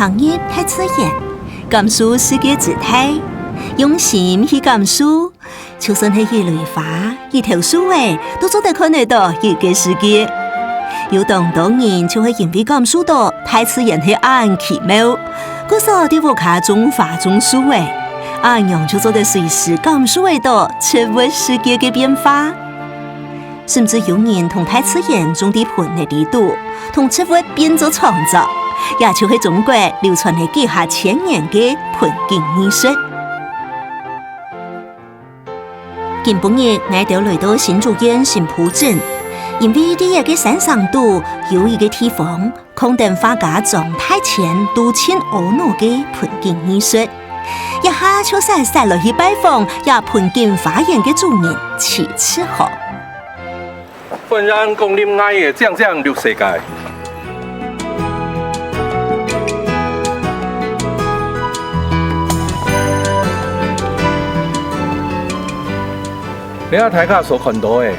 行业太刺眼，感受世界姿态，用心去感受，就算係一雷花、一條樹尾，都做得看得到一個世界。有當人就會因為感受到太刺眼係暗奇妙，嗰時啲屋卡種花種樹尾，暗樣就做得隨時感受得到切物世界嘅變化。甚至有人同太刺眼種啲盆嘅地度，同切物變做創作，也就係中國流傳嘅幾下千年嘅盆景藝術。今半日，我哋來到新竹縣新埔鎮，因為呢一個山上度有一個地方，空等畫家莊太前都親婀娜嘅盆景藝術，一下就曬落去拜訪也盆景花園嘅主人齊次豪。歡迎光臨我嘅醬醬綠世界。你喺睇下所看到嘅，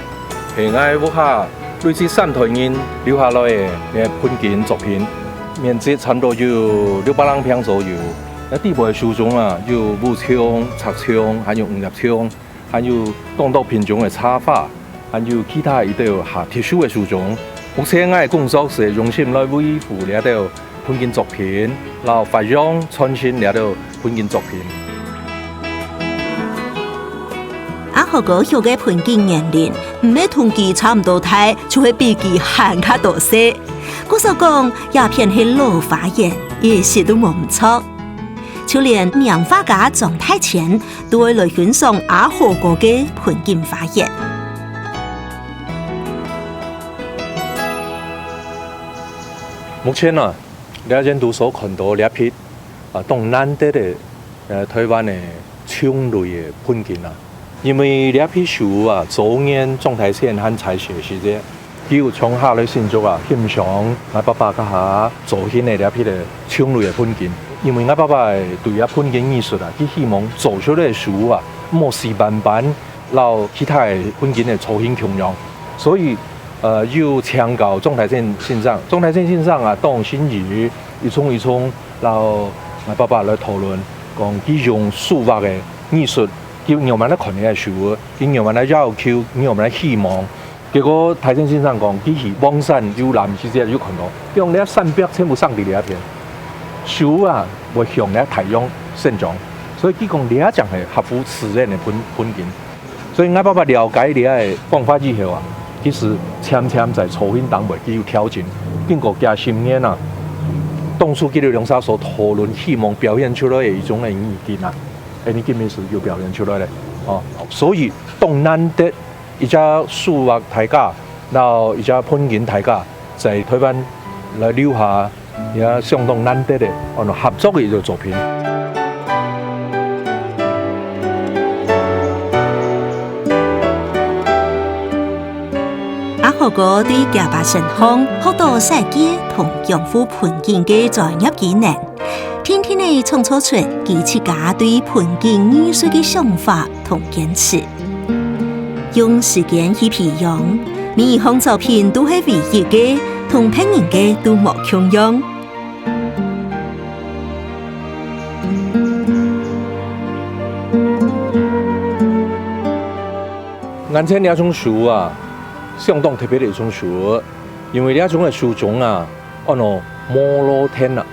係我屋下類似3代人留下來嘅盆景作品，面積差不多有600平左右。那地部嘅樹種啊，有武松、插松，還有五葉松，還有當到品種嘅插花，還有其他一道下特殊嘅樹種。目前我嘅工作是用心來維護呢道盆景作品，然後發揚創新呢道盆景作品。阿學哥學嘅盆景年齡，唔係同佢差唔多大，就會比佢還卡多些。嗰時講也偏係老花眼，一些都冇唔錯。就連名畫家莊太前都會來欣賞阿學哥嘅盆景花園。目前啊，兩人都所看到兩批當難得嘅台灣嘅青類嘅盆景啊。因為呢批樹啊，早年狀態先很採寫時啫，叫從下來先做啊，欣賞我爸爸家下做起嘅呢批嘅青類嘅盆景。因為我爸爸對啊盆景藝術啊，佢希望做出嚟嘅樹啊，冇死板板，然後其他嘅盆景嘅粗輕重量，所以要強調狀態線線上，狀態線線上啊，當先魚一衝一衝，然後我爸爸來討論講佢用樹畫嘅藝術。叫讓人哋看呢個樹，叫讓人哋要求，讓人哋希望。結果台前先生講，佢希望山有南之間有看到，用呢山壁全部上嚟呢一片樹啊，會向呢太陽生長，所以佢講呢一種係合乎自然嘅盆景。所以我爸爸了解呢個方法之後啊，其實漸漸在初興當中佢有挑戰，經過幾10年啊，當初佢哋兩沙所討論，希望表現出來嘅一種嘅意見啊。你見面時要表現出來咧，所以當難得一隻樹畫大家，然後一隻盆景大家，在台灣來留下也相當難得嘅合作嘅一個作品。阿學哥對家爸成行學到設計同養護盆景嘅專業技能。天天地創造出佢自家對盆景藝術嘅想法同堅持，用時間去培養，每一項作品都係唯一嘅，同別人嘅都冇共樣。眼前呢一種樹啊，相當特別嘅一種樹，因為呢一種嘅樹種啊，摩洛天啊。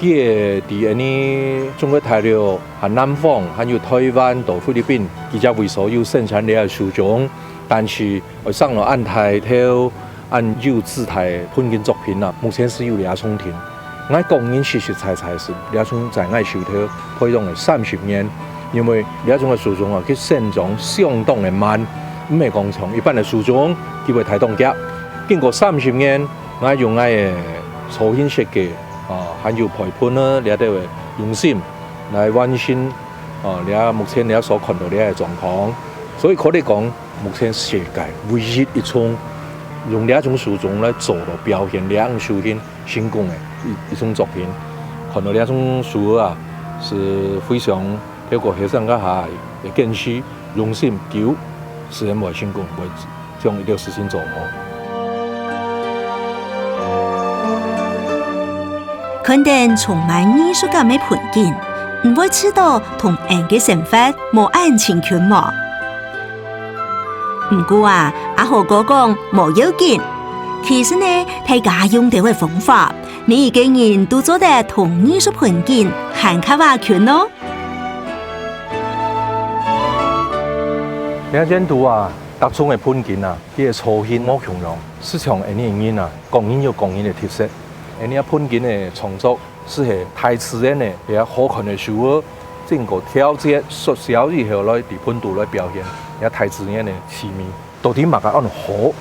佢喺呢中國大陸、南方，還有台灣到菲律賓，佢就為所有生產呢個樹種，但是我上了岸台頭按有姿態盆景作品啊，目前是有2種田。我講緊實實在在是2種在我手頭培養了30年，因為2種嘅樹種啊，佢生長相當嘅慢，唔係講長，一般嘅樹種佢會太當夾。經過30年，我用我嘅粗輕設計。還有陪伴呢，你都會用心來完成你目前你所看到的狀況，所以可以講目前世界唯一一種用呢一種樹種來做到表現呢種樹形成功的一種作品。看到呢一種樹啊，是非常透過學生家下嘅堅持用心求，實現會成功，會將一條事情做好。肯定充滿藝術感的盆景，唔會知道同人嘅生活冇安情權麼？唔過啊，阿豪哥講冇要緊，其實呢，大家用到嘅方法，每一個人都做得同藝術盆景很卡瓦權咯。你睇到啊，各種嘅盆景啊，佢嘅造型冇強樣，市場呢啲人啊，講人有講人嘅特色。呢啲盆景嘅創作是係太自然嘅，也好看嘅時候，整個調節縮小以後來喺盆度來表現，也太自然嘅奇妙。到底乜嘢按好？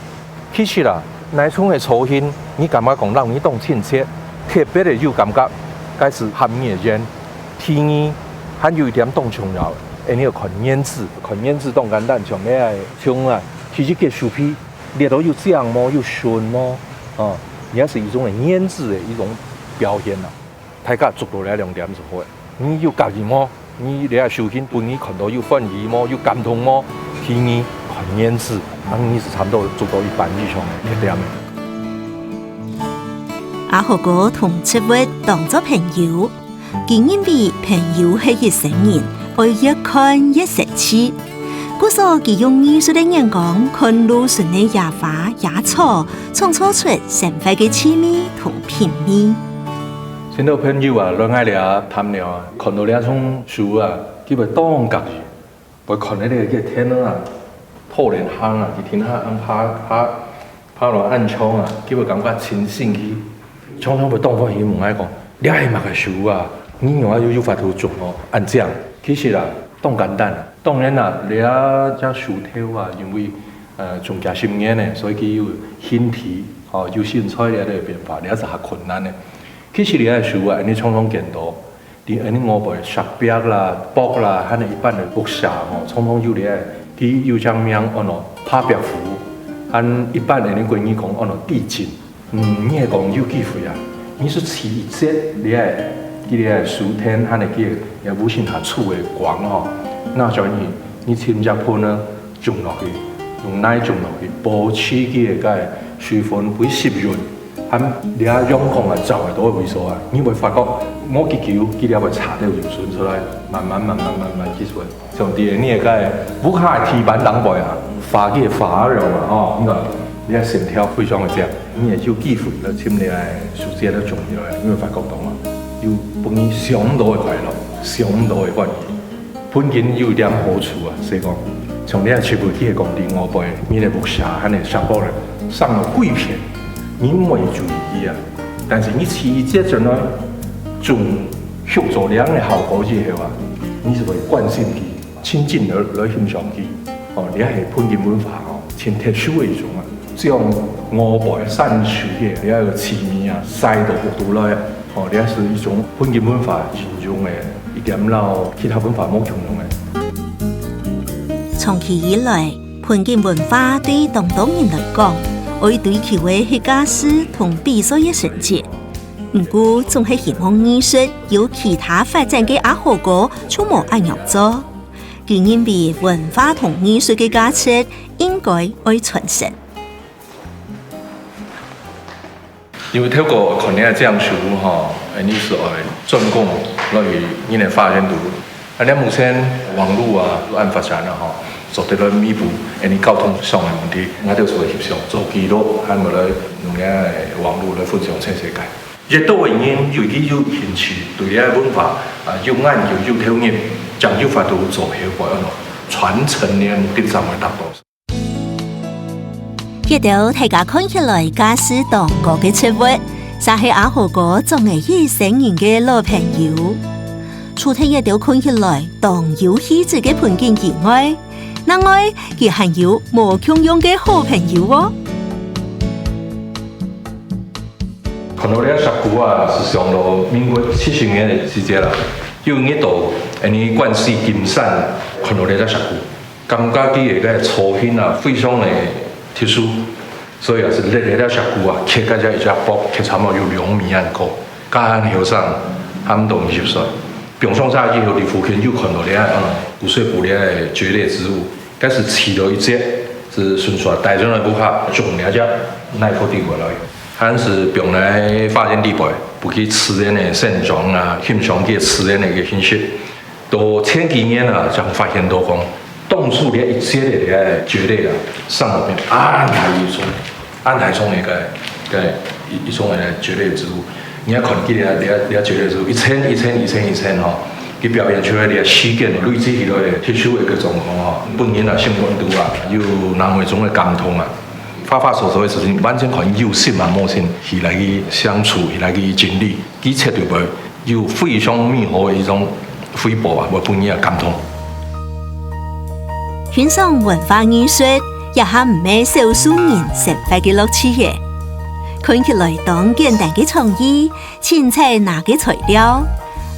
其實啦，那種嘅造型，你感覺講讓你當親切，特別嘅有感覺，該是含義嘅人，天意還有一點當重要。呢個看顏值當簡單，像咩像啊，其實嘅樹皮裂到又這樣麼，又順麼，啊。也是一種顏值的一種表現啦，大家捉到呢兩點就好。你要介意麼？你個收聽本你看到有歡喜麼？有感動麼？天意看顏值，咁你是差唔多做到一半以上嘅點嘅。阿豪哥同植物當作朋友，竟因為朋友係一生人，愛越看越神奇。故所佢用藝術的眼光看路順的野花野草，創造出生活嘅趣味同品味。見到朋友啊，來愛聊談聊啊，看到呢種樹啊，佢會當隔住，會看到呢個天啊，透連行啊，佢天下安爬落暗窗啊，佢會感覺清新氣，常常會當翻起門來講，你係乜嘅樹啊？你用有法度做哦，按這樣，其實啊。當簡單啦，當然啦，你只樹頭啊，因為種加10年呢，所以佢有形體，哦，有新材料嘅變化，你係較困難嘅。其實你個樹啊，你常常見到，你我輩石壁啦、木啦，還有一般嘅木下哦，常常有佢有將名按咯拍壁虎，和一般嘅你關於講按咯地景，你係講有機會啊，你是起一節你係。佢哋樹天，佢哋嘅無線下出嘅光吼，那就你添隻盆呢種落去，用奶種落去，保持佢嘅水分會濕潤，咁你啊陽光啊照嚟到嘅位數啊，你會發覺某幾球佢哋會擦掉油水出來，慢慢結出來。像啲你嘅烏卡鐵板冷背啊，發嘅發肉啊，哦，你係線條非常嘅正，你係有機會嚟添你係樹枝都種起來，你會發覺到嘛。有幫你上到嘅快樂，上到嘅歡喜。盆景有一點好處啊，所以講，從你係全部去講啲我輩，你哋木下喺你上坡咧，上了桂片，你唔會注意啊。但是你起接着呢，種學做兩嘅效果之後啊，你是會關心佢，親近來欣賞佢。哦，你係盆景文化哦，挺特殊嘅一種啊。只要我輩山樹嘅，你係個奇味啊，曬到好多來。哦，呢係一種盆景文化其中嘅一點咯，其他文化冇共同嘅。長期以來，盆景文化對東東人來講，愛對其為係家私同比賽嘅成績。唔過，總係希望藝術有其他發展嘅阿豪哥出冇按樣做，佢認為文化同藝術嘅價值應該愛傳承。因為透過可能係這樣樹吼，你是愛專攻落去你嚟發展到，你目前網絡啊都按發展啦吼，做得來彌補你交通上嘅問題，我哋做協商做記錄，係咪來用嘅網絡來分享全世界。亦都係因有啲有興趣對呢個文化啊有研究有投入，將有法度做效果咯，傳承嘅目的上會達到。一條大家看起來家私當過嘅植物，就係阿豪哥作為一生人嘅老朋友。除咗一條看起來當有氣質嘅盆景以外，另外佢還有無窮用嘅好朋友哦。看到呢個石鼓啊，是上到民國70年嘅時節啦，有呢度你關係金山，看到呢個石鼓，感覺佢嘅造型啊非常嘅特殊，所以啊是呢個石鼓啊，刻個只一隻卜，刻差唔多有2米咁高，加喺後上，喊到20歲。平常在以後，你附近就看到呢個古水湖呢個蕨類植物，但是起了一節是純粹帶上來不怕種呢隻耐枯地過來。俺是用来发现地位，不去自然的现状啊，欣赏去自然的一个信息。到前几年啊，就发现到讲，动树的一些的蕨类啊，上那边安台松的一种的蕨类植物，你要看见你蕨类植物一层哈。佢表现出来的事件累积起来的特殊的一个状况吼，本人啊性温度啊，有人为种的感通啊，发所的事情完全可以有心啊无心去来去相处，去来去经历，佢切对袂有非常美好的一种回报啊，我本人啊感通。欣赏文化艺术也係唔係少數人成快嘅樂趣嘅，看起來當簡單嘅創意，凊彩拿嘅材料。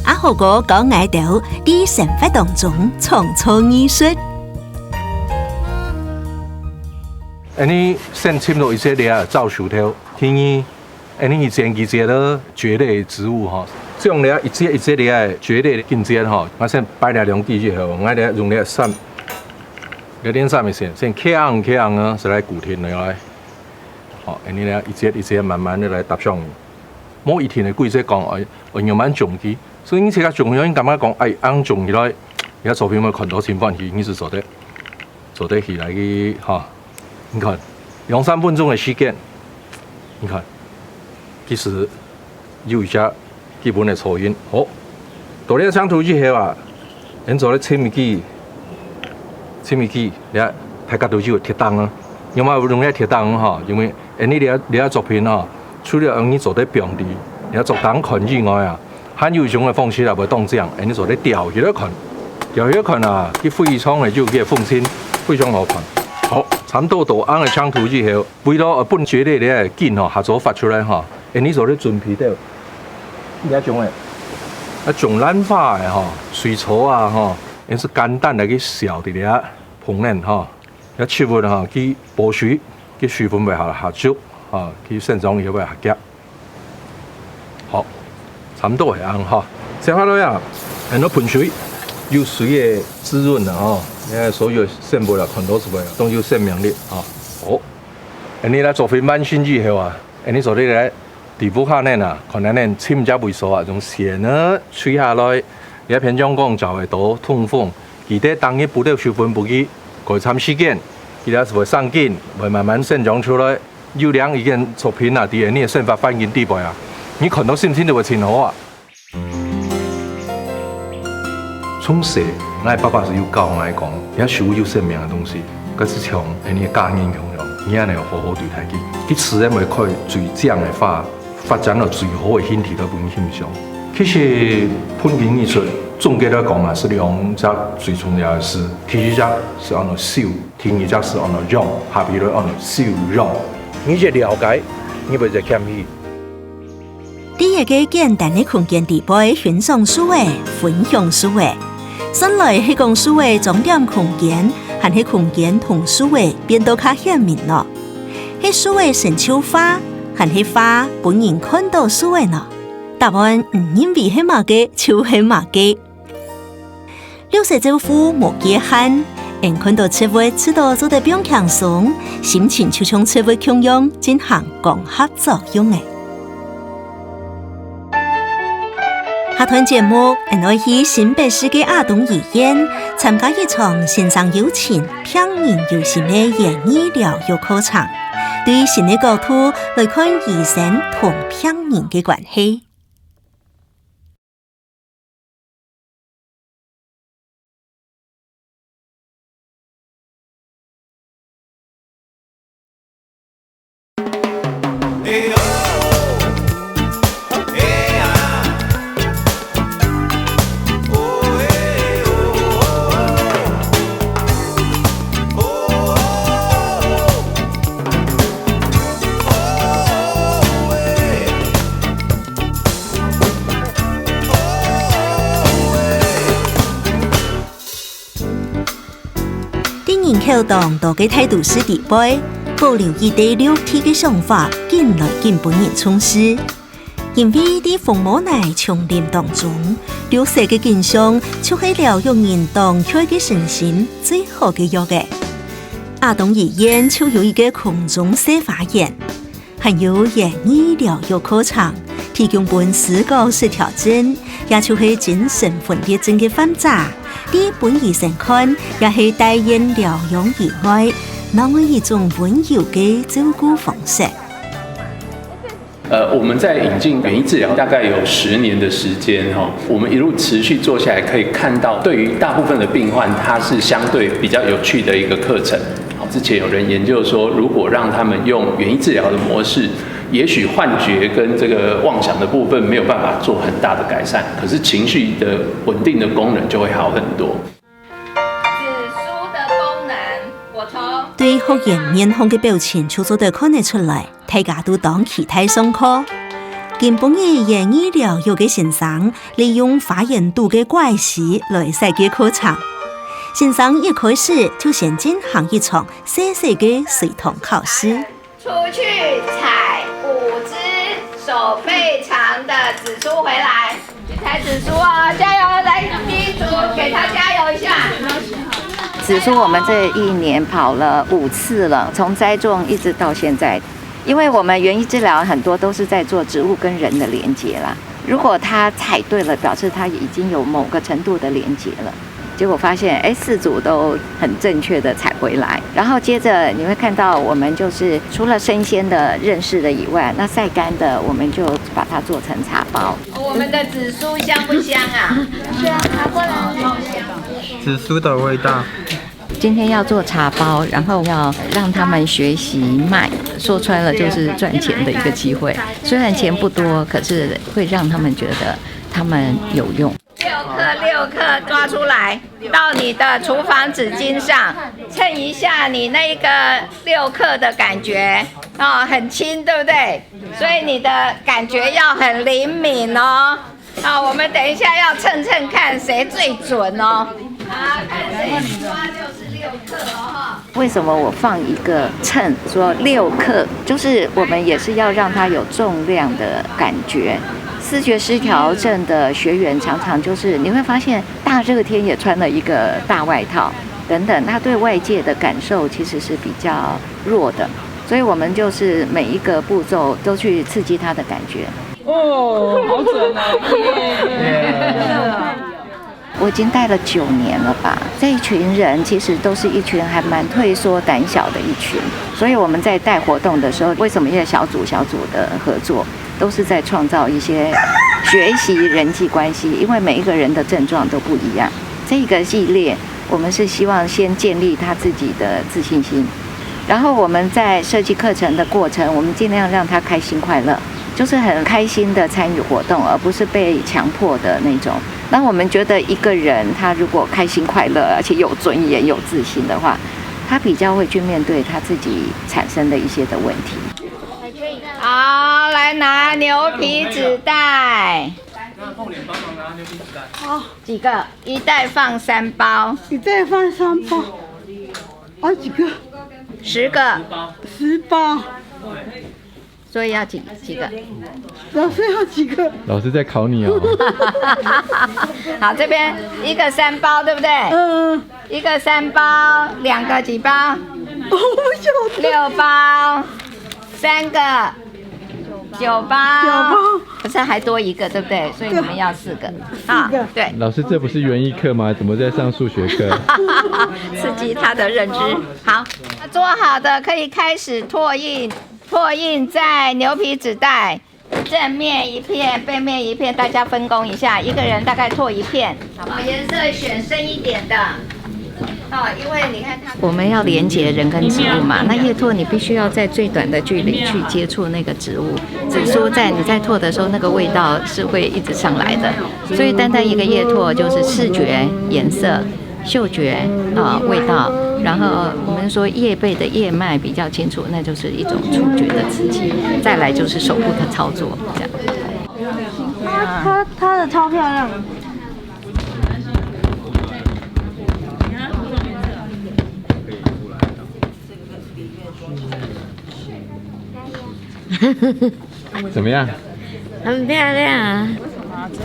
阿豪哥講嗌到啲生活當中創造藝術。你先侵入一些啲造樹條，天意，你以前幾隻咯蕨類植物哈，這種啲一隻啲蕨類根尖哈，我先擺嚟兩滴之後，我哋用啲散，嗰啲散咪先開硬啊，是來固定落來，好，你咧一隻慢慢的來搭上，冇一天嘅規則講，我慢慢種起。所以你這個重要，你感覺講，按種起來，而家作品咪很多情況係，你是做得起來嘅哈。你看2-3分鐘的時間，你看其實有一下基本的噪音。好，到呢個長途之後啊，你做咧切米機，你睇大家都知道鐵檔啊，因為用呢鐵檔哈，因為你作品啊，除了你做得表地，你做檔看以外啊。還有一種嘅方式啊，會當這樣，你做啲吊起來看啊，佢非常嘅就叫風箏，非常好看。好，差唔多到啱嘅長途之後，為咗本蕨類嘅根嚇合作發出來嚇，你做啲準備到呢一種嘅，種蘭花嘅嚇，水草啊嚇，你是簡單嚟去燒啲嘅烹飪嚇，一切物嚇，佢保水，佢水分會下足嚇，佢生長也會下夾。好。差唔多係啱哈，接下來啊，很多盆水有水嘅滋潤啊，哈，你看所有生物啦，很多什麼都有生命力啊。好，你來作品完成之後啊，你做啲咧地步下呢啊，可能呢深加萎縮啊，從線呢吹下來，你一片陽光就會多通風，而且當你不得水分不去改參時間，佢哋會生根，會慢慢生長出來。有兩一件作品啊，啲你嘅生發反應地步啊。你看到心情就會挺好啊！從小，我爸爸是有教我講，要學有生命嘅東西，嗰是從你嘅家人強養，你要好好對待佢。佢自然會可以最正嘅發展到最好嘅形體到本形象。其實烹飪藝術總結來講嘛，是兩隻最重要嘅事，第一隻是按照燒，第二隻是按照用，下邊來按照燒用。你只了解，你唔就欠佢。第一個簡單的空間地位欣賞數位、分享數位，先來係講數位重點空間，還係空間同數位變到較顯明咯。係數位成秋花，還係花本人看到數位咯。答案唔認為係乜嘅，就係乜嘅。60招呼無界限，人看到切物知道做得變輕鬆，心情就從切物共用進行共合作用嘅。下段節目，我去新北市嘅阿東醫院參加一場線上邀請病人有心嘅演醫療育課程，對新嘅角度來看醫生同病人嘅關係。口當多嘅態度是地位，保留一對六體嘅想法，進來見本人充實。因為啲父母奶叢林當中，綠色嘅景象，就係療養人當開嘅身心最好嘅藥嘅。阿東醫院就有一個空中小花園，还有园艺疗育课程，提供本视觉式调整，也就是精神分裂症的患者，对本医生看也是带因疗养以外，另外一种温柔的照顾方式。我们在引进园艺治疗大概有10年的时间哈，我们一路持续做下来，可以看到对于大部分的病患，它是相对比较有趣的一个课程。好，之前有人研究说，如果让他们用园艺治疗的模式，也许幻觉跟这个妄想的部分没有办法做很大的改善，可是情绪的稳定的功能就会好很多。对学员面孔的表情，就做得看得出来，大家都当期待上课。根本的园艺疗育的先生利用发言度的怪事来设计课程。先生一开始就先进行一场小小的随堂考试。出去采5只手背长的紫苏回来，去采紫苏哦，加油！来，第一组给他加油一下。紫苏我们这1年跑了5次了，从栽种一直到现在。因为我们园艺治疗很多都是在做植物跟人的连结啦。如果它采对了，表示它已经有某个程度的连结了。结果发现，4组都很正确的采回来。然后接着你会看到，我们就是除了生鲜的认识的以外，那晒干的我们就把它做成茶包。我们的紫苏香不香啊？香，拿过来。紫苏的味道。今天要做茶包，然后要让他们学习卖，说穿了就是赚钱的一个机会。虽然钱不多，可是会让他们觉得他们有用。6克抓出来，到你的厨房纸巾上称一下你那个6克的感觉哦，很轻，对不对？所以你的感觉要很灵敏哦。好，我们等一下要称看谁最准哦。好，看谁抓就是6克哦。为什么我放一个秤说6克？就是我们也是要让它有重量的感觉。思觉失调症的学员常常就是你会发现大热天也穿了一个大外套等等，他对外界的感受其实是比较弱的，所以我们就是每一个步骤都去刺激他的感觉。哦，好准啊！我已经带了9年了吧，这一群人其实都是一群还蛮退缩胆小的一群，所以我们在带活动的时候，为什么要小组的合作，都是在创造一些学习人际关系，因为每一个人的症状都不一样。这个系列我们是希望先建立他自己的自信心，然后我们在设计课程的过程，我们尽量让他开心快乐，就是很开心的参与活动，而不是被强迫的那种。那我们觉得一个人他如果开心快乐，而且有尊严有自信的话，他比较会去面对他自己产生的一些的问题。好，来拿牛皮纸袋。好，几个？一袋放3包。一袋放3包。好几个？10个。10包。所以要几个？老师要几个？老师在考你哦。好，这边一个3包，对不对？一个3包，2个几包？6包，3个9包。可是还多1个，对不对？所以你们要4个。啊，对。老师，这不是园艺课吗？怎么在上数学课？刺激他的认知。好，做好的可以开始拓印。拓印在牛皮纸袋，正面1片，背面1片，大家分工一下，一个人大概拓1片。颜色选深一点的。因为你看它，我们要连接人跟植物嘛，那叶拓你必须要在最短的距离去接触那个植物。紫苏你在拓的时候，那个味道是会一直上来的，所以单单一个叶拓就是视觉、颜色、嗅觉味道。然后我们说叶背的叶脉比较清楚，那就是一种触觉的刺激。再来就是手部的操作，这样。它的超漂亮。怎么样？很漂亮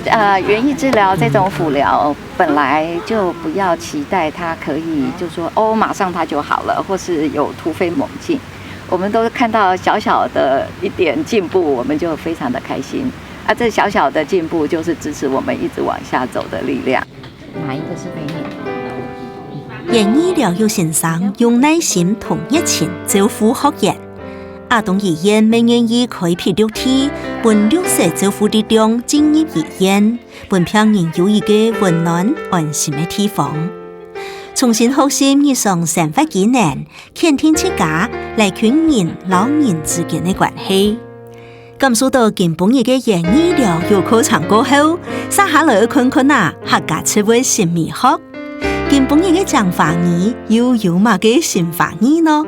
啊。园艺治疗这种辅疗本来就不要期待它可以就说马上它就好了，或是有突飞猛进。我们都看到小小的一点进步，我们就非常的开心。这小小的进步就是支持我们一直往下走的力量。哪一个是背面？原医疗有先生用耐心同热情招呼學員。亞東醫院每年以開闢6天，本綠色招呼力量進入醫院，本病人有一個溫暖安心的地方。重新學習日常生活技能，傾聽自家來勸人老人之間的關係。感受到根本一個原醫療有課程過後，接下來看看客家詞彙新美學。根本一個講法語又有乜嘅新法語呢？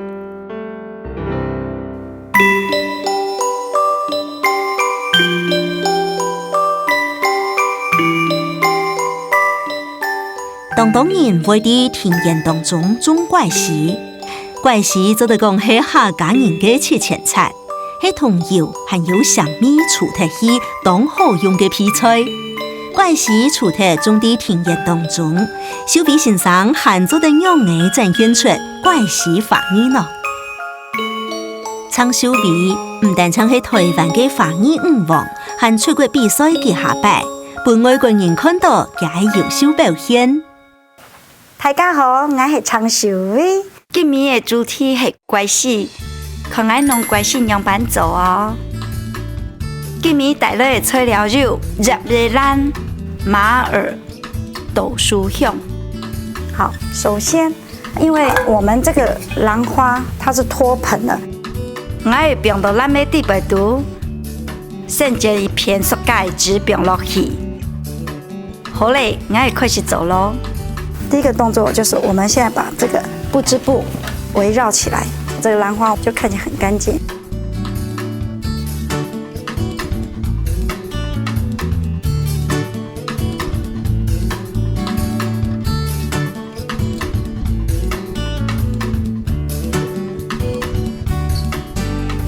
當人會喺田園當中種怪時，怪時就得講係客家人嘅切前菜，係童謠還有香米除特去當好用嘅皮菜。怪時除特種喺田園當中，小比先生還做得讓我展現出怪時法語呢。唱小比唔但唱係台灣嘅法語舞王，還出過比賽嘅下擺，被外國人看到也係優秀表現。大家好，我係昌小薇。今年嘅主題係怪事，看我弄怪事樣板做哦。今年帶來嘅材料有葉葉蘭、馬耳、豆酥香。好，首先，因為我們這個蘭花它是脫盆的，我會放到咱的地板度，先將一片塑膠紙放落去。好嘞，我會開始做咯。第一個動作就是我們現在把這個布織布圍繞起來，這個蘭花就看起來很乾淨。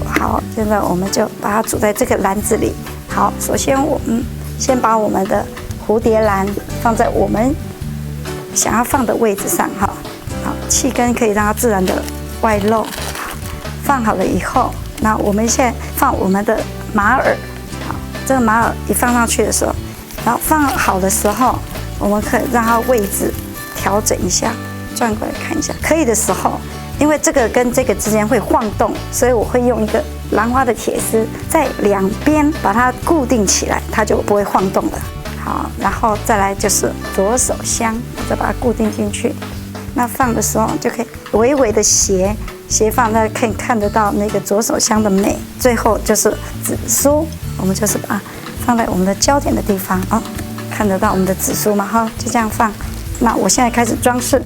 好，現在我們就把它煮在這個籃子裡。好，首先我們先把我們的蝴蝶蘭放在我們想要放的位置上，哈，好，氣根可以讓它自然的外露。放好了以後，那我們現在放我們的馬耳，好，這個馬耳一放上去的時候，然後放好的時候，我們可以讓它位置調整一下，轉過來看一下，可以的時候，因為這個跟這個之間會晃動，所以我會用一個蘭花的鐵絲在兩邊把它固定起來，它就不會晃動了。好，然後再來就是左手香，再把它固定進去。那放的時候就可以微微的斜放，大家可以看得到那個左手香的美。最後就是紫蘇，我們就是把它放在我們的焦點的地方哦，看得到我們的紫蘇嘛？哈，就這樣放。那我現在開始裝飾。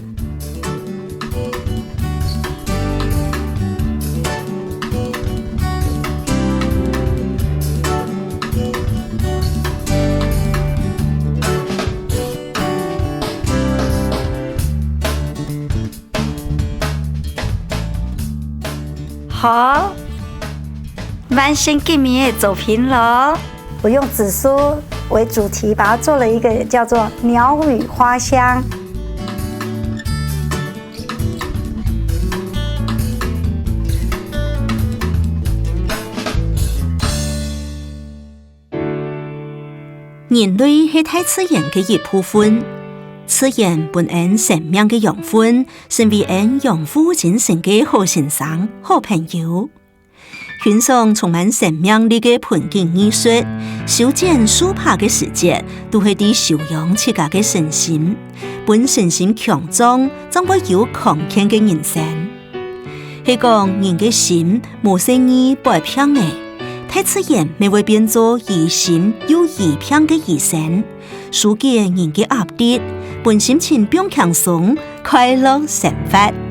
好，完成今年的作品了。我用紫蘇為主題，把它做了一個叫做鳥語花香。人類係大自然嘅一部分，自然本恩生命嘅養分，成為恩養護精神嘅好先生、好朋友。欣賞充滿生命力嘅盆景藝術，修剪樹爬嘅時節，都係啲修養自家嘅身心，本身心強壯，將會有強健嘅人生。係講人嘅心無聲意不平嘅，大自然未會變做疑心又疑平嘅醫生，疏解人嘅壓力。本心情變輕鬆，快樂生活。